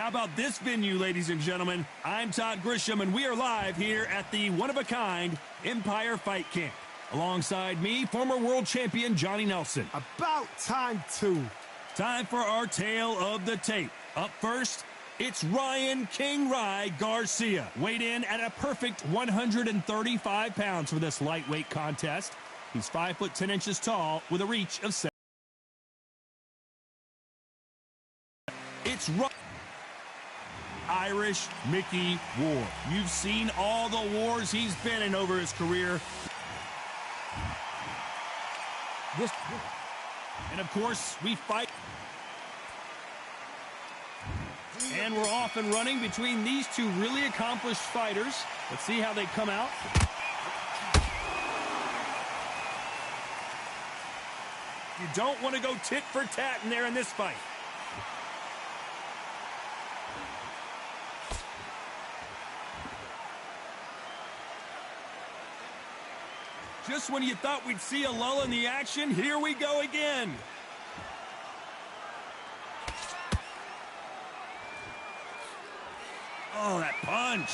How about this venue, ladies and gentlemen? I'm Todd Grisham, and we are live here at the one-of-a-kind Empire Fight Camp. Alongside me, former world champion Johnny Nelson. About time, too. Time for our tale of the tape. Up first, it's Ryan King Rye Garcia. Weighed in at a perfect 135 pounds for this lightweight contest. He's 5 foot 10 inches tall with a reach of 7. It's Irish Mickey Ward. You've seen all the wars he's been in over his career. And of course, we fight. And we're off and running between these two really accomplished fighters. Let's see how they come out. You don't want to go tit for tat in there in this fight. Just when you thought we'd see a lull in the action, here we go again. Oh, that punch.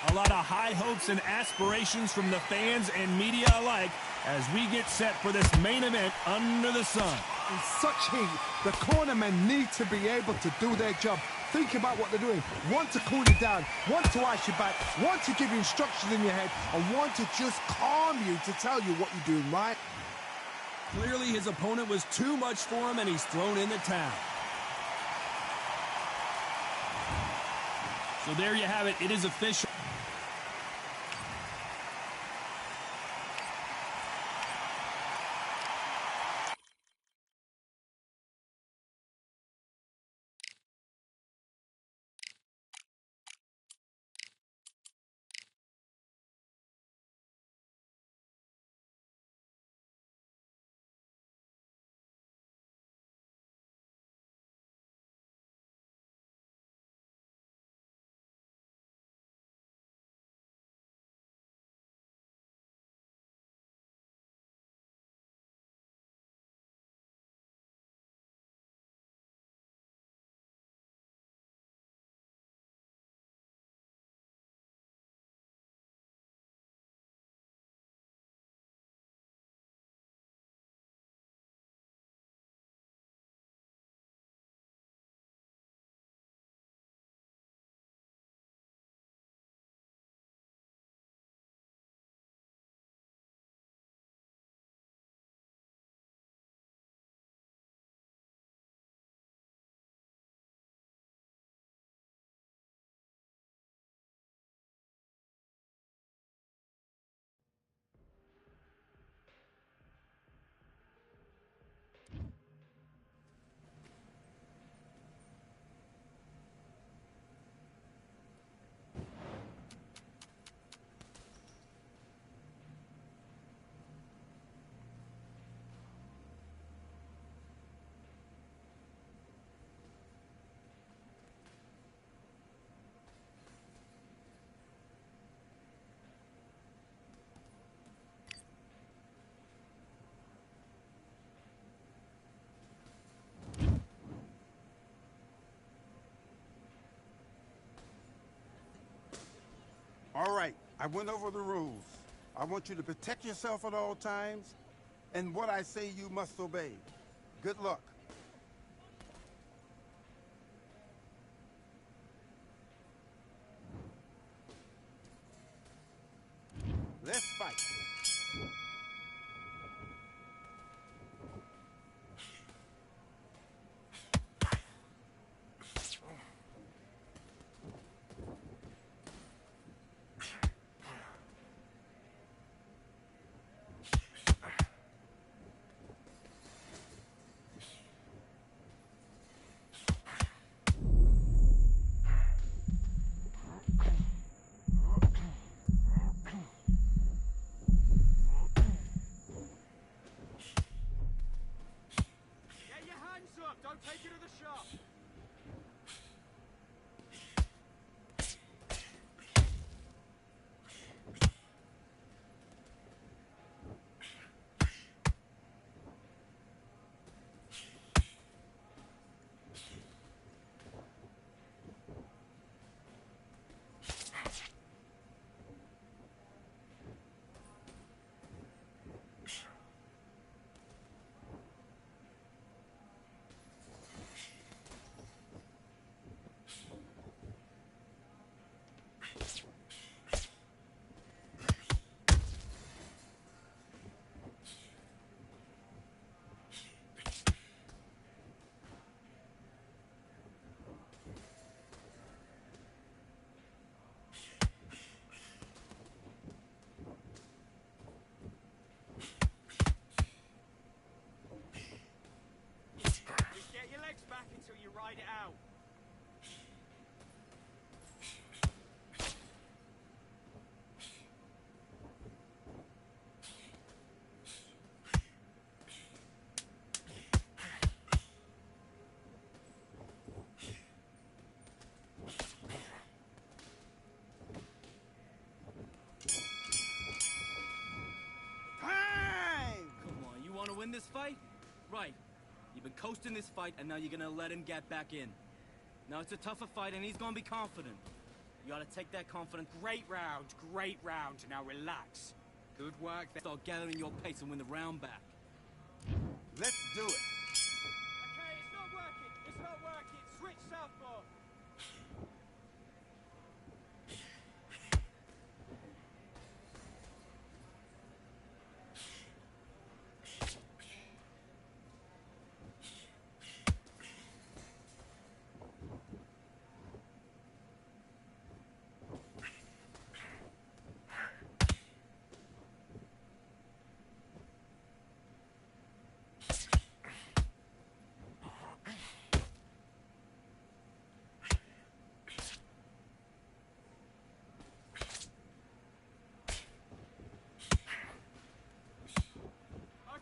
A lot of high hopes and aspirations from the fans and media alike as we get set for this main event under the sun. In such heat, the cornermen need to be able to do their job. Think about what they're doing. One to cool you down, one to ice you back, one to give you instructions in your head, and one to just calm you to tell you what you're doing, right? Clearly his opponent was too much for him, and he's thrown in the towel. So there you have it. It is official. All right, I went over the rules. I want you to protect yourself at all times, and what I say you must obey. Good luck. Let's fight. ride it out. Win this fight? Right. You've been coasting this fight, and now you're gonna let him get back in. Now it's a tougher fight, and he's gonna be confident. You gotta take that confidence. Great round, great round. Now relax. Good work. Start gathering your pace and win the round back. Let's do it. Okay, it's not working. It's not working. Switch southpaw.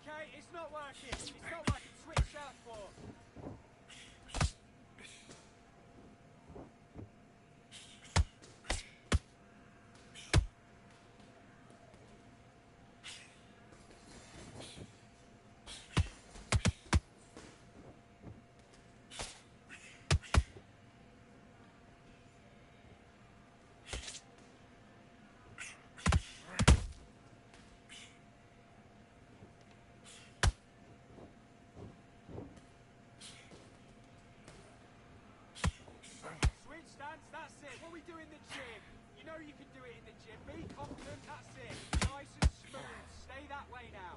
Okay, it's not working. It's not working. Switch southpaw. That's it. What we do in the gym. You know you can do it in the gym. Be confident. That's it. Nice and smooth. Stay that way now.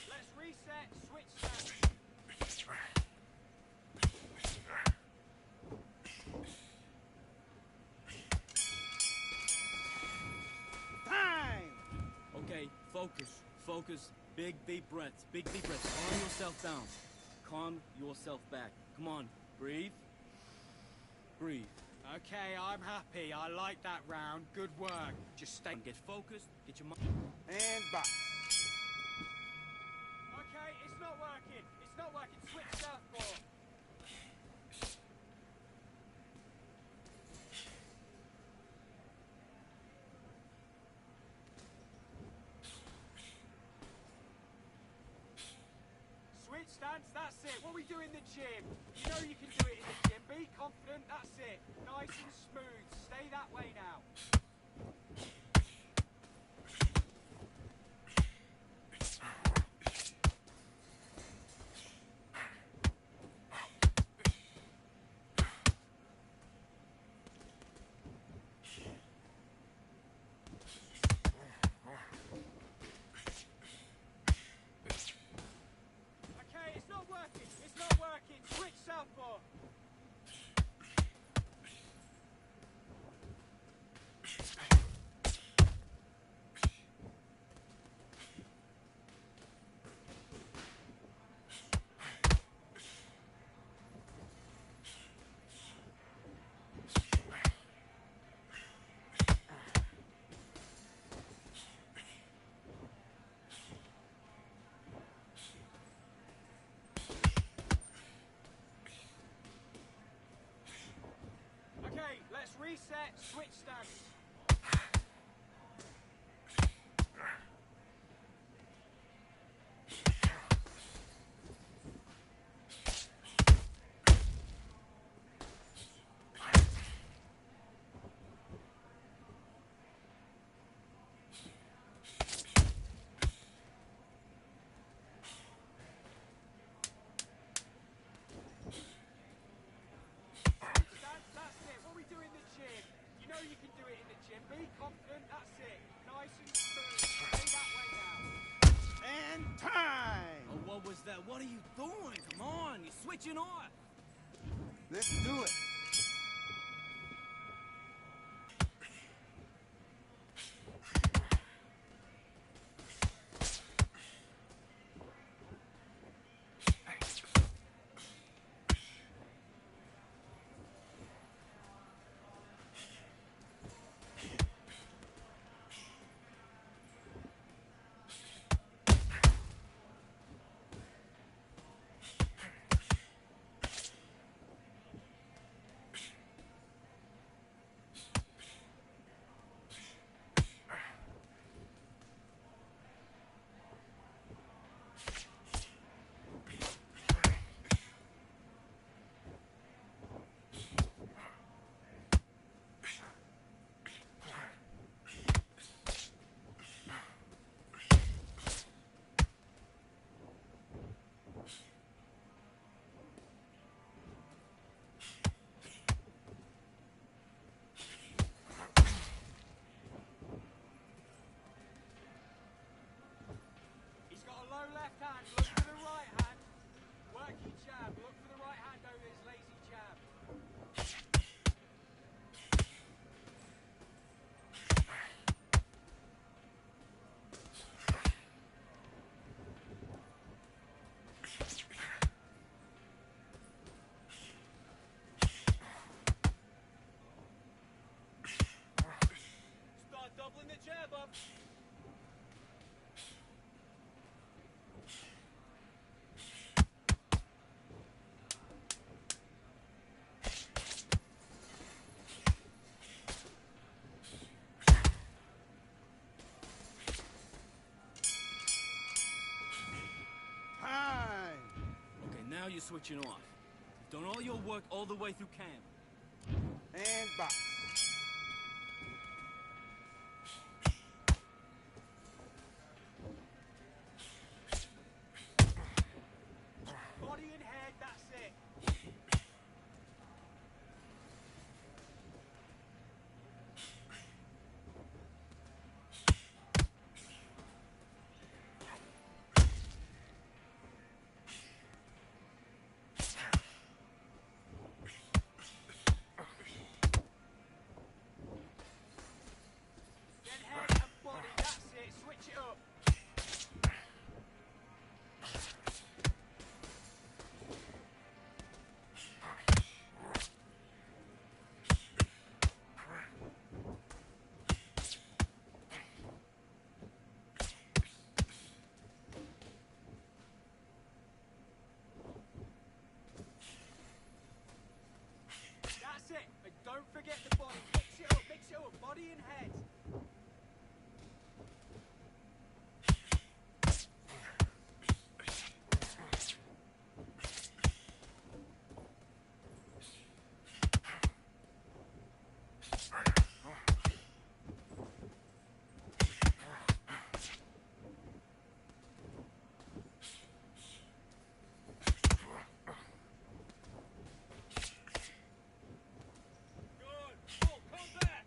Let's reset, switch stance. Time! Okay, focus. Big deep breaths, Calm yourself down. Calm yourself back. Come on, breathe. Okay, I'm happy. I like that round. Good work. Just stay. Get focused, get your mind. And box. Okay, it's not working. It's not working. Switch southpaw. Switch stance, that's it. What we do in the gym. You know you can do it in the gym. Be confident, that's it. Nice and smooth. Stay that way now. It's not working. Switch southpaw. Okay, let's reset, switch stance. That's it. What we do in the gym. You know you can do it in the What are you doing? Come on, you're switching off. Let's do it. He's got a low left hand. Look for the right hand. Work your jab. Look for the right hand over his lazy jab. Start doubling the jab up. Time. Okay, now you're switching off. You've done all your work all the way through camp. And box. Body and head, that's it. Then head and body, that's it. Switch it up. That's it. And don't forget the body. Mix it up. Body and head. Good. Full combat.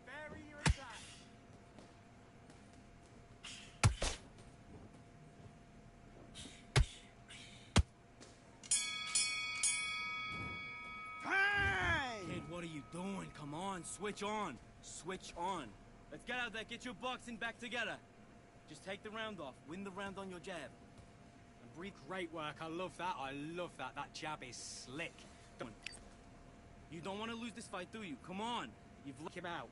Vary your attack. Time. Kid, what are you doing? Come on, switch on. Switch on. Let's get out there, get your boxing back together. Just take the round off. Win the round on your jab. And breathe. Great work. I love that. I love that. That jab is slick. You don't want to lose this fight, do you? Come on. You've looked him out.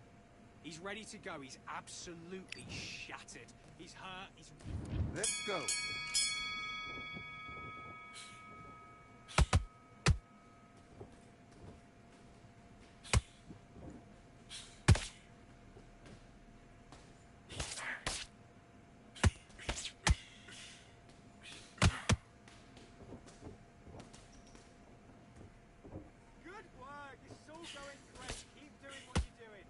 He's ready to go. He's absolutely shattered. He's hurt. He's... Let's go. Good work. This is all going great. Keep doing what you're doing.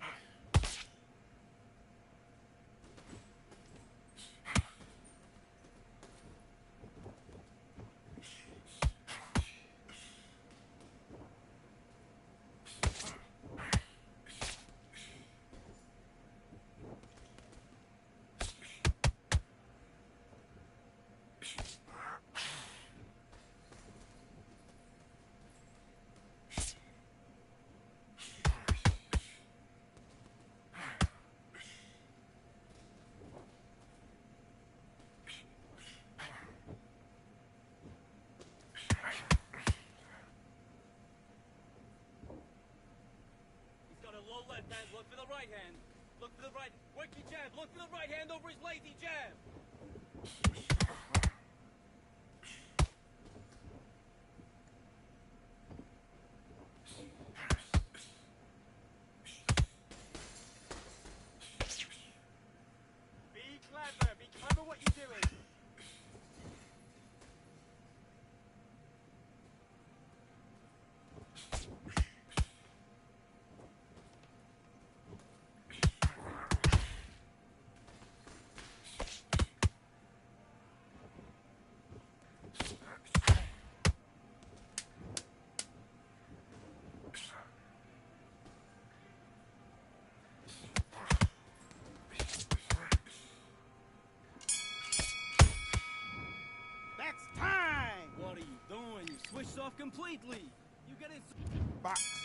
right hand. Look for the right. Work your jab. Look for the right hand over his lazy jab. Be clever. Be clever what you're doing. That's time! What are you doing? You switched off completely. You get it. Box.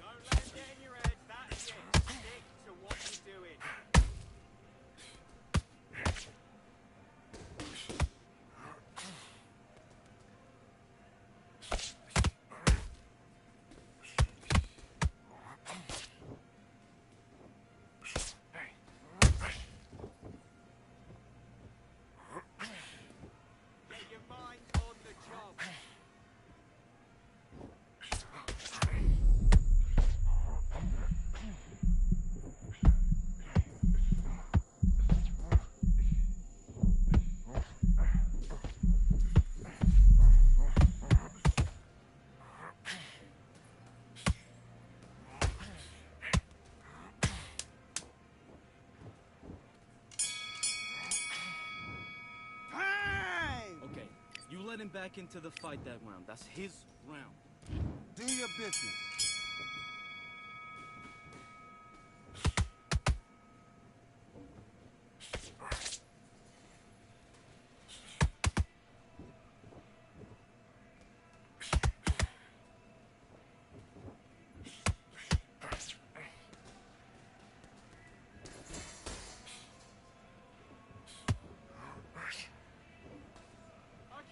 Don't let him get in your head. That's it. Stick to what you're doing. Get your mind on the job. Time! Okay, you let him back into the fight that round. That's his round. Do your business.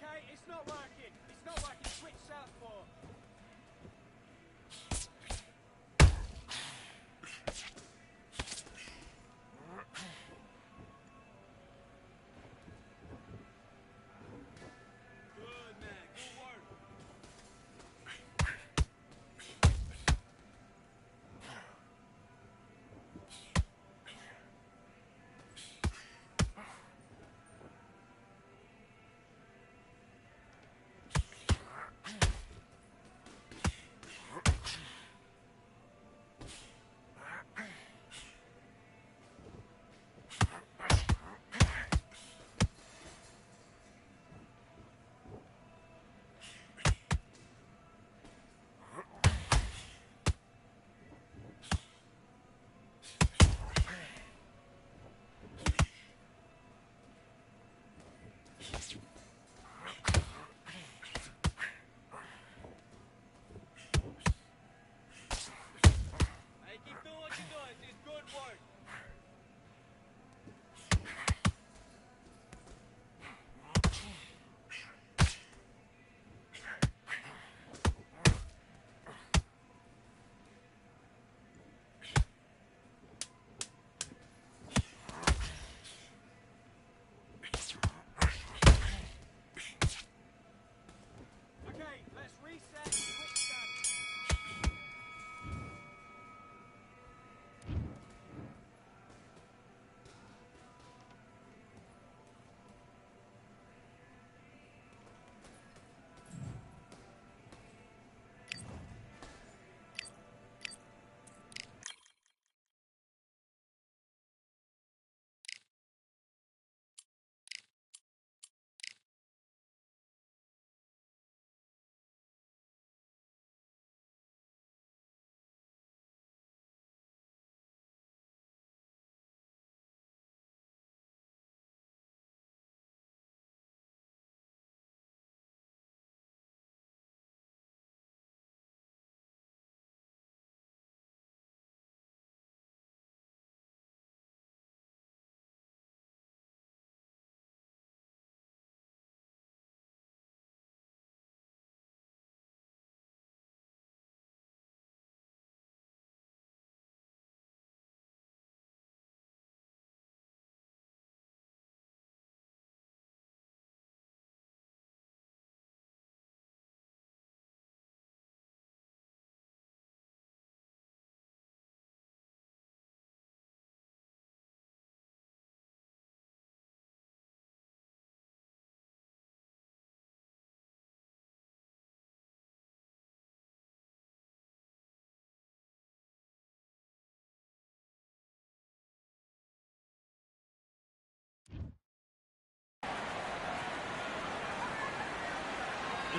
Okay, it's not working. It's not working. Switch southpaw.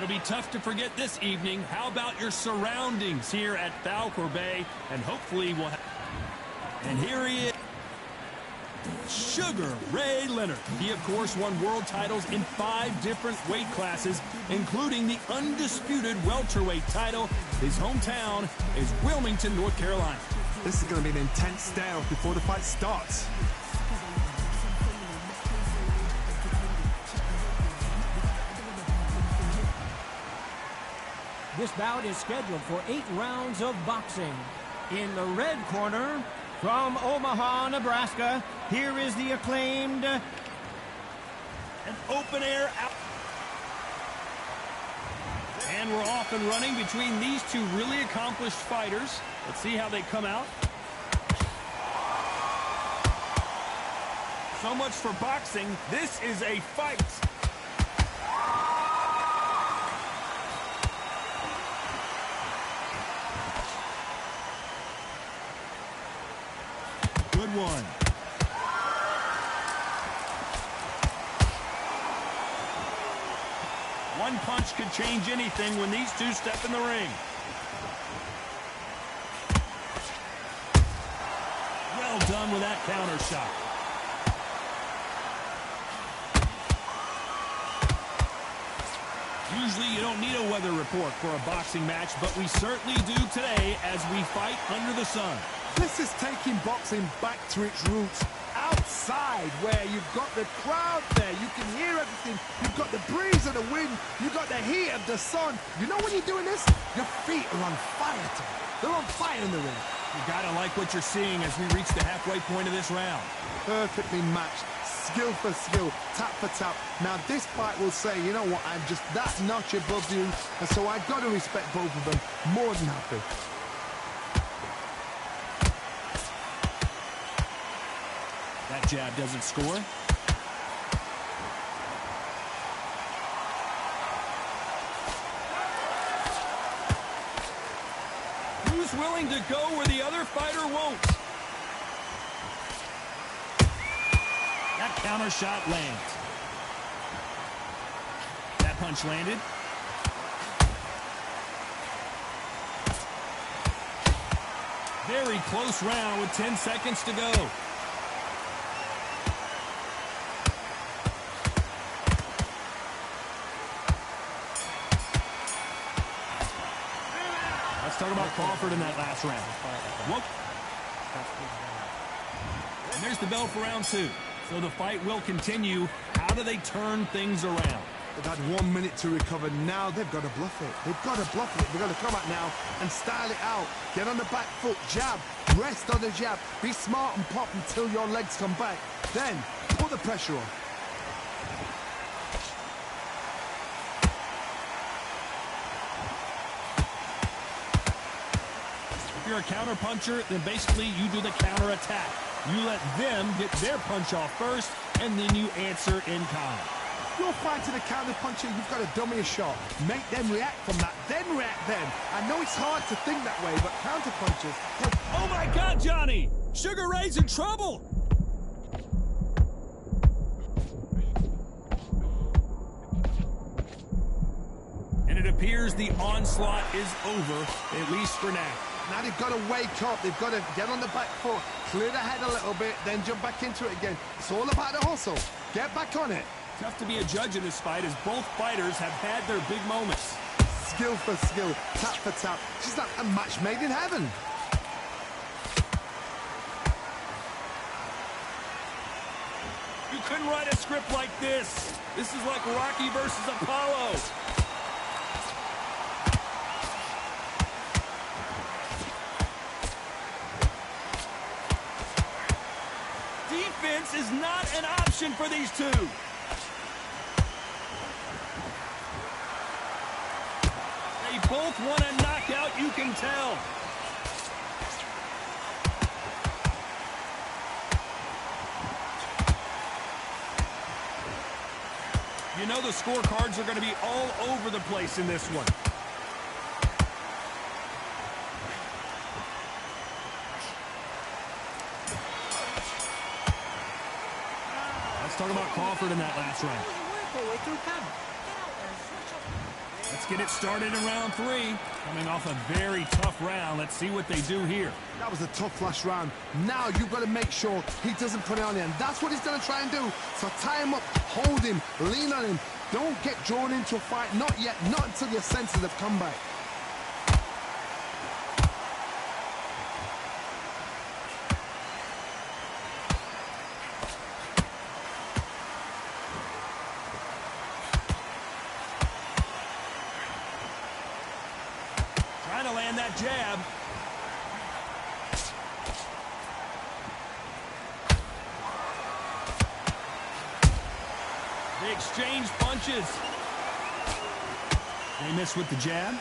It'll be tough to forget this evening. How about your surroundings here at Falcor Bay? And hopefully we'll have... And here he is. Sugar Ray Leonard. He, of course, won world titles in 5 different weight classes, including the undisputed welterweight title. His hometown is Wilmington, North Carolina. This is going to be an intense stare before the fight starts. This bout is scheduled for 8 rounds of boxing. In the red corner, from Omaha, Nebraska, here is the acclaimed... An open air out. And we're off and running between these two really accomplished fighters. Let's see how they come out. So much for boxing. This is a fight. Good one. One punch could change anything when these two step in the ring. Well done with that counter shot. Usually you don't need a weather report for a boxing match, but we certainly do today as we fight under the sun. This is taking boxing back to its roots. Outside, where you've got the crowd there, you can hear everything. You've got the breeze of the wind, you've got the heat of the sun. You know when you're doing this? Your feet are on fire today. They're on fire in the ring. You gotta like what you're seeing as we reach the halfway point of this round. Perfectly matched, skill for skill, tap for tap. Now this fight will say, you know what, I'm just that notch above you, and so I've got to respect both of them. More than happy. That jab doesn't score. Who's willing to go where the other fighter won't? That counter shot lands. That punch landed. Very close round with 10 seconds to go. Talk about Crawford in that last round. Whoop. And there's the bell for round 2. So the fight will continue. How do they turn things around? They've had 1 minute to recover. Now they've got to bluff it. They've got to bluff it. They've got to come out now and style it out. Get on the back foot, jab, rest on the jab. Be smart and pop until your legs come back. Then put the pressure on. If you're a counter puncher, then basically you do the counter attack. You let them get their punch off first, and then you answer in kind. You're fighting a counter puncher, you've got to dummy a shot. Make them react from that, then react then. I know it's hard to think that way, but counter punchers... Oh my God, Johnny! Sugar Ray's in trouble! And it appears the onslaught is over, at least for now. Now they've got to wake up, they've got to get on the back foot, clear the head a little bit, then jump back into it again. It's all about the hustle. Get back on it. Tough to be a judge in this fight as both fighters have had their big moments. Skill for skill, tap for tap. She's like a match made in heaven. You couldn't write a script like this. This is like Rocky versus Apollo. Defense is not an option for these two. They both want a knockout, you can tell. You know the scorecards are going to be all over the place in this one. Let's talk about Crawford in that last round. Let's get it started in round 3. Coming off a very tough round. Let's see what they do here. That was a tough last round. Now you've got to make sure he doesn't put it on you, and that's what he's going to try and do. So tie him up, hold him, lean on him. Don't get drawn into a fight. Not yet. Not until your senses have come back. Trying to land that jab. They exchange punches. They miss with the jab.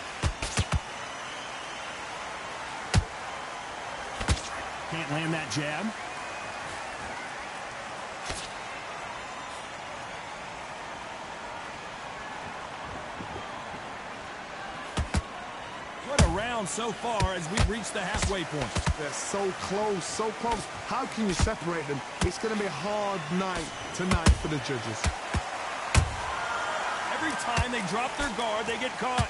Can't land that jab. What a round so far as we've reached the halfway point. They're so close, so close. How can you separate them? It's going to be a hard night tonight for the judges. Every time they drop their guard, they get caught.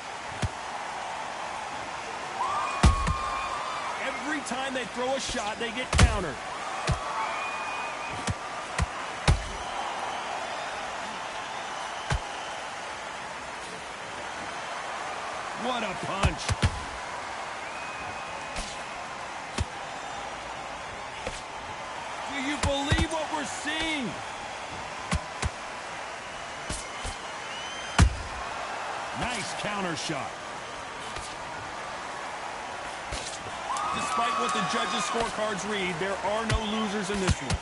Every time they throw a shot, they get countered. What a punch. Do you believe what we're seeing? Nice counter shot. Despite what the judges' scorecards read, there are no losers in this one.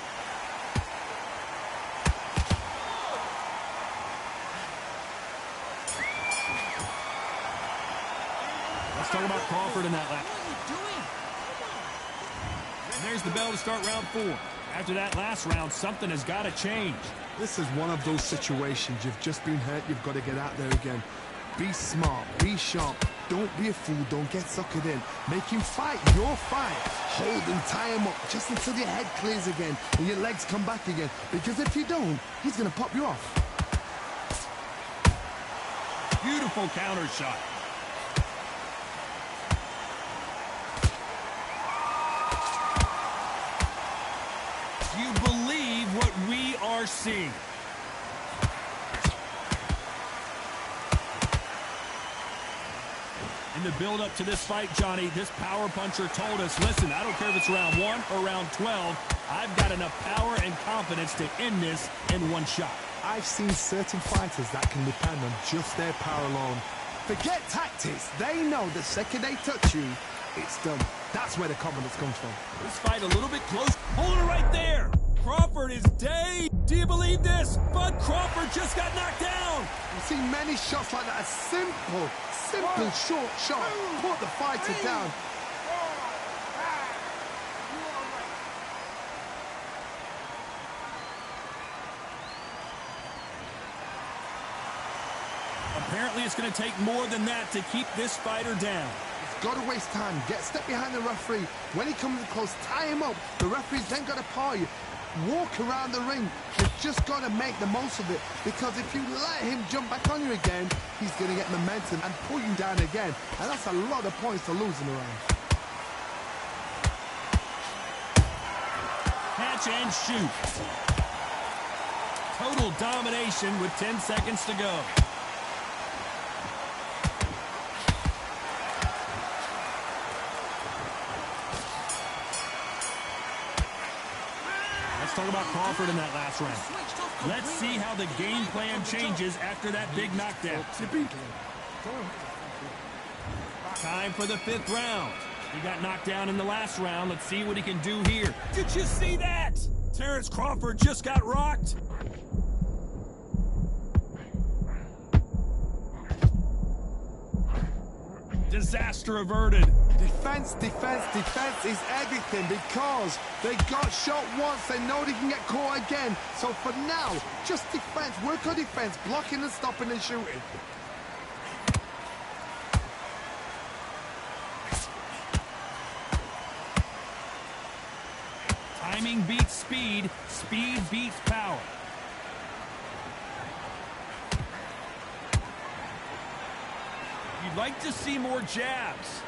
Let's talk about Crawford in that lap. And there's the bell to start round 4. After that last round, something has got to change. This is one of those situations. You've just been hurt. You've got to get out there again. Be smart. Be sharp. Don't be a fool. Don't get suckered in. Make him fight your fight. Hold him, tie him up just until your head clears again and your legs come back again. Because if you don't, he's going to pop you off. Beautiful counter shot. Do you believe what we are seeing? In the build-up to this fight, Johnny, this power puncher told us, listen, I don't care if it's round 1 or round 12, I've got enough power and confidence to end this in one shot. I've seen certain fighters that can depend on just their power alone. Forget tactics. They know the second they touch you, it's done. That's where the confidence comes from. This fight a little bit close. Hold it right there. Crawford is dead. Do you believe this? Bud Crawford just got knocked down. You see many shots like that. A simple, short shot. Put the fighter down. Apparently it's going to take more than that to keep this fighter down. He's got to waste time. Get step behind the referee. When he comes close, tie him up. The referee's then got to paw you. Walk around the ring. You've just got to make the most of it, because if you let him jump back on you again, he's going to get momentum and pull you down again, and that's a lot of points to lose in the round. Catch and shoot. Total domination with 10 seconds to go. Talk about Crawford in that last round. Let's see how the game plan changes after that big knockdown. Time for the 5th round. He got knocked down in the last round. Let's see what he can do here. Did you see that? Terrence Crawford just got rocked. Disaster averted. Defense is everything, because they got shot once, they know they can get caught again. So for now, just defense, work on defense, blocking and stopping and shooting. Timing beats speed, speed beats power. like to see more jabs.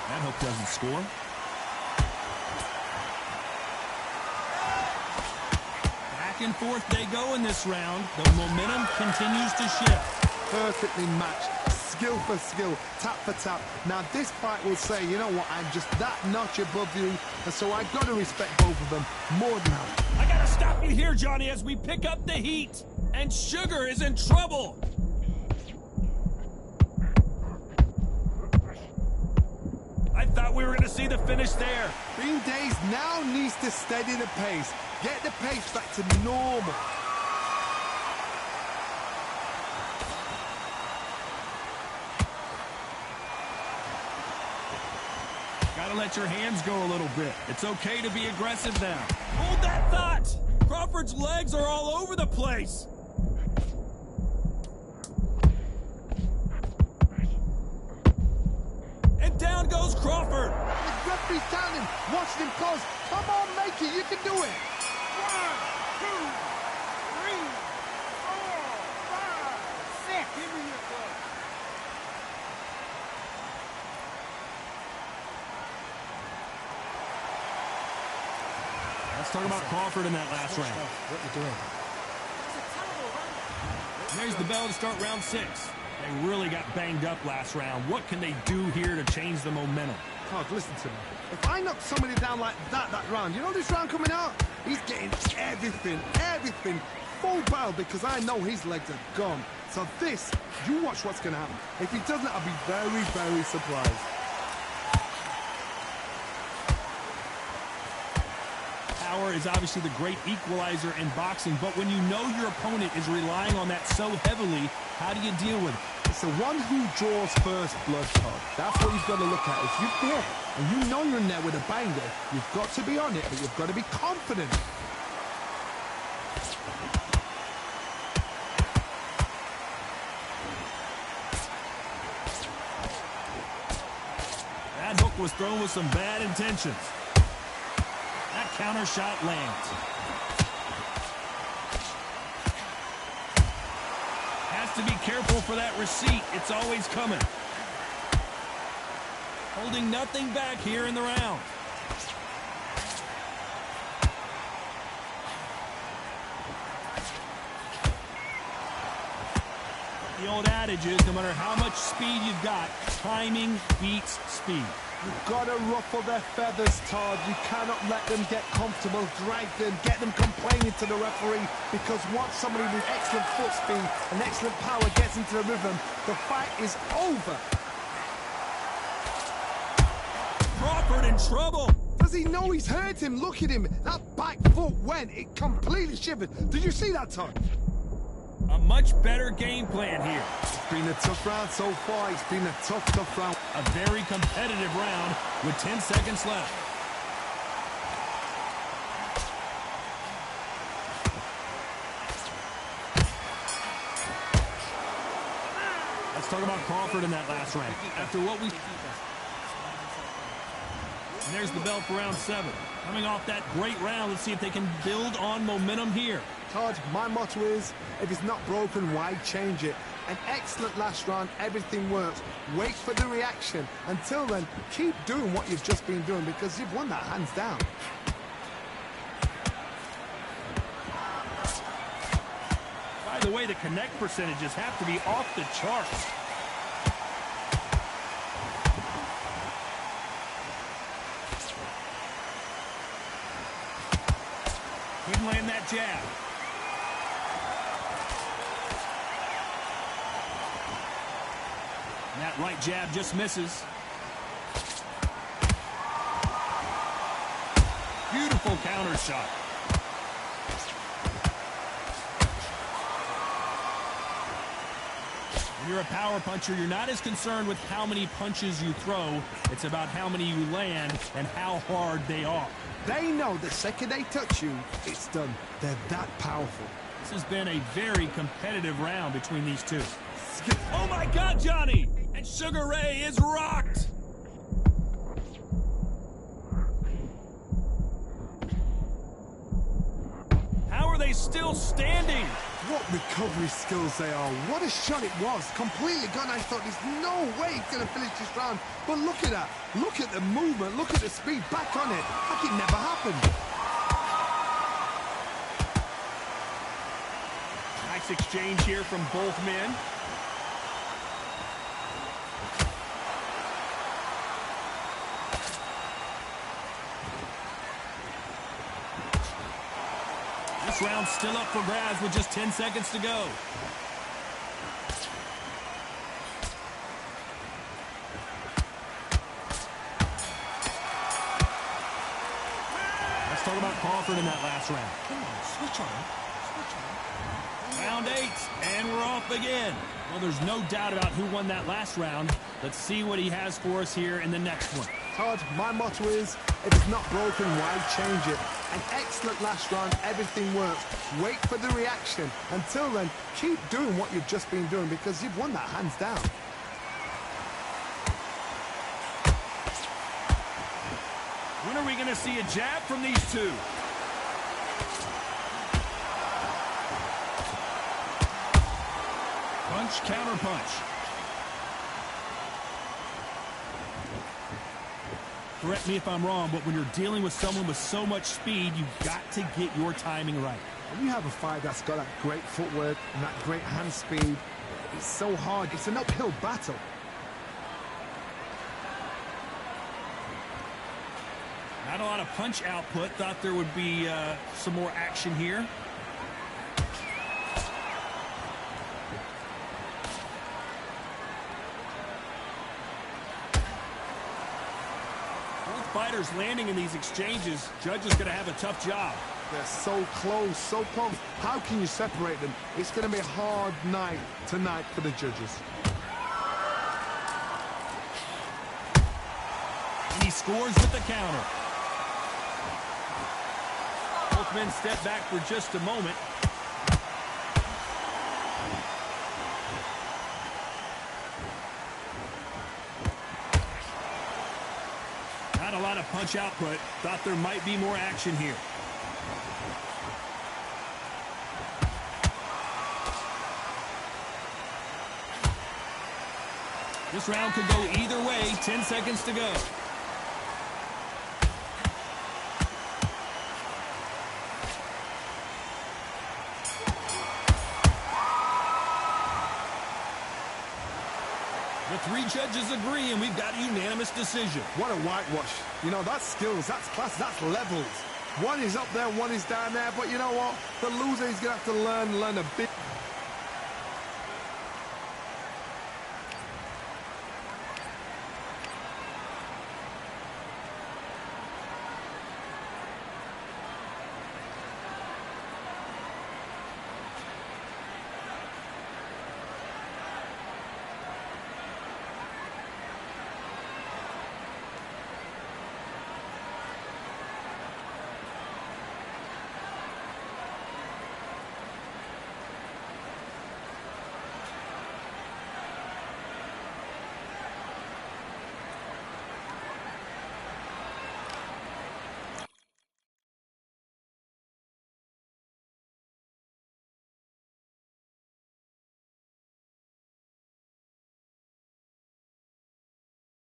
That hook doesn't score. Back and forth they go in this round. The momentum continues to shift. Perfectly matched. Skill for skill, tap for tap. Now this fight will say, you know what, I'm just that notch above you, and so I got to respect both of them more than that. I gotta stop you here, Johnny, as we pick up the heat. And Sugar is in trouble. I thought we were gonna see the finish there. Bean Days now needs to steady the pace, get the pace back to normal. Gotta let your hands go a little bit. It's okay to be aggressive now. Hold that thought! Crawford's legs are all over the place. And down goes Crawford. The referee's standing, watching him close. Come on, make it, you can do it. 1, 2, 3, 4, 5, 6. Give me your glove. Let's talk about Crawford in that last round. What you doing? There's the bell to start round 6. They really got banged up last round. What can they do here to change the momentum? Todd, listen to me. If I knock somebody down like that round, you know this round coming out? He's getting everything full barrel because I know his legs are gone. So this, you watch what's going to happen. If he doesn't, I'll be very, very surprised. Power is obviously the great equalizer in boxing, but when you know your opponent is relying on that so heavily, how do you deal with it? It's the one who draws first blood, Todd. That's what you've got to look at. If you're there and you know you're in there with a banger, you've got to be on it, but you've got to be confident. That hook was thrown with some bad intentions. That counter shot lands. Has to be careful for that receipt. It's always coming. Holding nothing back here in the round. The old adage is, no matter how much speed you've got, timing beats speed. You've got to ruffle their feathers, Todd. You cannot let them get comfortable, drag them, get them complaining to the referee, because once somebody with excellent foot speed and excellent power gets into the rhythm, the fight is over. Crawford in trouble. Does he know he's hurt him? Look at him. That back foot went. It completely shivered. Did you see that, Todd? A much better game plan here. It's been a tough round so far. It's been a tough round. A very competitive round with 10 seconds left. Let's talk about Crawford in that last round. After what we... And there's the bell for round 7. Coming off that great round, let's see if they can build on momentum here. Todd, my motto is, if it's not broken, why change it? An excellent last round, everything works. Wait for the reaction. Until then, keep doing what you've just been doing because you've won that hands down. By the way, the connect percentages have to be off the charts. Couldn't land that jab. And that right jab just misses. Beautiful counter shot. When you're a power puncher, you're not as concerned with how many punches you throw. It's about how many you land and how hard they are. They know the second they touch you, it's done. They're that powerful. This has been a very competitive round between these two. Oh my God, Johnny! And Sugar Ray is rocked! still standing. What recovery skills they are. What a shot it was. Completely gone. I thought there's no way he's going to finish this round. But look at that. Look at the movement. Look at the speed. Back on it. Like it never happened. Nice exchange here from both men. This round's still up for grabs with just 10 seconds to go. Let's talk about Crawford in that last round. Come on, switch on. Switch on. Round 8, and we're off again. Well, there's no doubt about who won that last round. Let's see what he has for us here in the next one. Todd, my motto is, if it's not broken, why change it? An excellent last round, everything works. Wait for the reaction. Until then, keep doing what you've just been doing because you've won that hands down. When are we going to see a jab from these two? Punch, counter punch. Correct me if I'm wrong, but when you're dealing with someone with so much speed, you've got to get your timing right. When you have a fight that's got that great footwork and that great hand speed, it's so hard. It's an uphill battle. Not a lot of punch output. Thought there would be some more action here. Both fighters landing in these exchanges. Judge is going to have a tough job. They're so close, so close. How can you separate them? It's going to be a hard night tonight for the judges. He scores with the counter. Both men step back for just a moment. Not a lot of punch output. Thought there might be more action here. This round could go either way. 10 seconds to go. The three judges agree, and we've got a unanimous decision. What a whitewash. You know, that's skills, that's class, that's levels. One is up there, one is down there, but you know what? The loser is going to have to learn a bit.